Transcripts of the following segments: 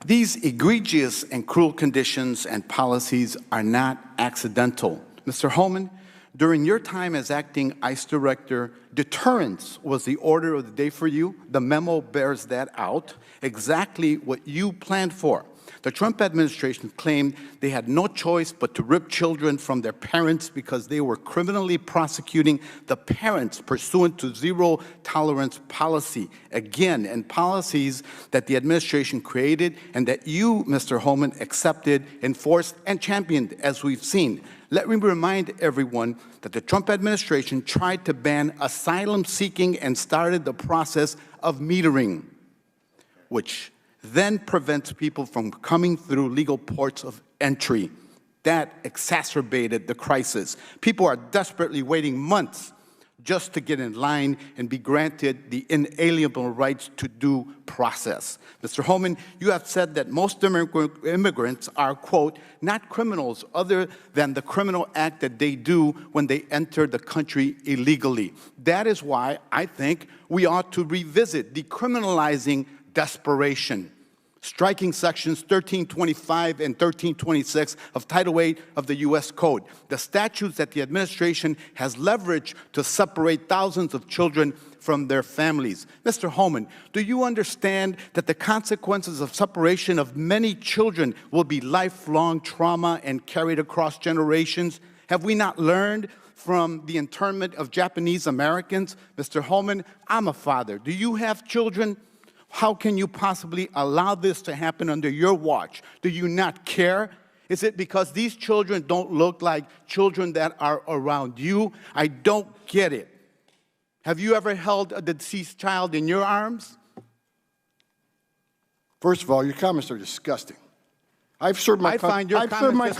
These egregious and cruel conditions and policies are not accidental. Mr. Homan, during your time as acting ICE director, deterrence was the order of the day for you. The memo bears that out, exactly what you planned for. The Trump administration claimed they had no choice but to rip children from their parents because they were criminally prosecuting the parents pursuant to zero-tolerance policy. Again, and policies that the administration created and that you, Mr. Homan, accepted, enforced, and championed, as we've seen. Let me remind everyone that the Trump administration tried to ban asylum seeking and started the process of metering, which then prevents people from coming through legal ports of entry. That exacerbated the crisis. People are desperately waiting months just to get in line and be granted the inalienable rights to due process. Mr. Homan, you have said that most immigrants are, quote, not criminals other than the criminal act that they do when they enter the country illegally. That is why I think we ought to revisit decriminalizing desperation, striking sections 1325 and 1326 of Title VIII of the U.S. Code, the statutes that the administration has leveraged to separate thousands of children from their families. Mr. Homan, do you understand that the consequences of separation of many children will be lifelong trauma and carried across generations? Have we not learned from the internment of Japanese Americans? Mr. Homan, I'm a father. Do you have children? How can you possibly allow this to happen under your watch? Do you not care? Is it because these children don't look like children that are around you? I don't get it. Have you ever held a deceased child in your arms? First of all, your comments are disgusting. I've served my country. I've served my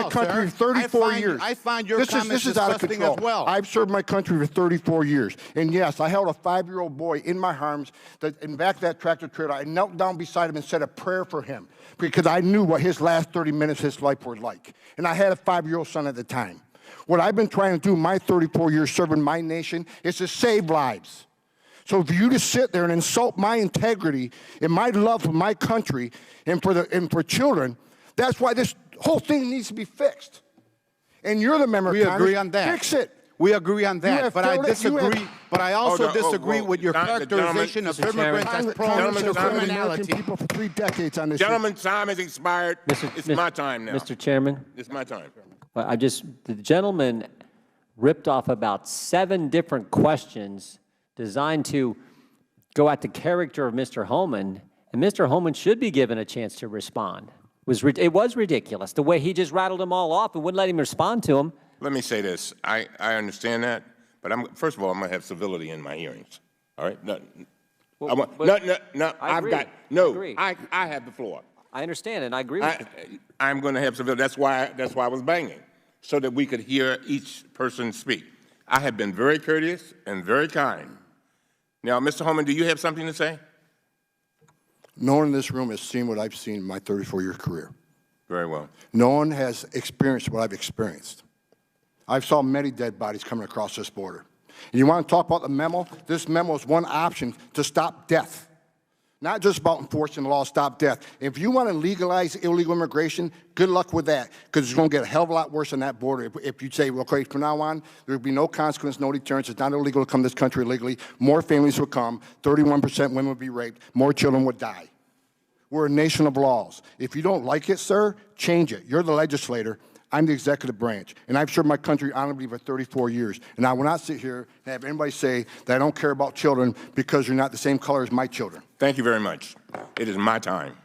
country for 34 years. I find your comments disgusting as well. I've served my country for 34 years. And yes, I held a 5-year-old boy in my arms in back of that tractor trailer. I knelt down beside him and said a prayer for him because I knew what his last 30 minutes of his life were like. And I had a 5-year-old son at the time. What I've been trying to do in my 34 years serving my nation is to save lives. So for you to sit there and insult my integrity and my love for my country and for children, that's why this whole thing needs to be fixed. And you're the member of Congress. We agree on that. Fix it. We agree on that, but I disagree. But I also disagree with your characterization of immigrants as prone to criminality. People for 3 decades on this. Gentlemen's time has expired. It's my time now. Mr. Chairman, it's my time. The gentleman ripped off about 7 different questions designed to go at the character of Mr. Homan, and Mr. Homan should be given a chance to respond. It was ridiculous, the way he just rattled them all off and wouldn't let him respond to them. Let me say this. I understand that, but first of all, I'm going to have civility in my hearings. All right? I have the floor. I understand, and I agree with you. I'm going to have civility. That's why I was banging, so that we could hear each person speak. I have been very courteous and very kind. Now, Mr. Homan, do you have something to say? No one in this room has seen what I've seen in my 34-year career. Very well. No one has experienced what I've experienced. I've saw many dead bodies coming across this border. And you want to talk about the memo? This memo is one option to stop death. Not just about enforcing the law, stop death. If you want to legalize illegal immigration, good luck with that, because it's going to get a hell of a lot worse on that border. If you say, well, okay, from now on, there will be no consequence, no deterrence. It's not illegal to come to this country illegally. More families will come. 31% women would be raped. More children would die. We're a nation of laws. If you don't like it, sir, change it. You're the legislator. I'm the executive branch. And I've served my country honorably for 34 years. And I will not sit here and have anybody say that I don't care about children because you're not the same color as my children. Thank you very much. It is my time.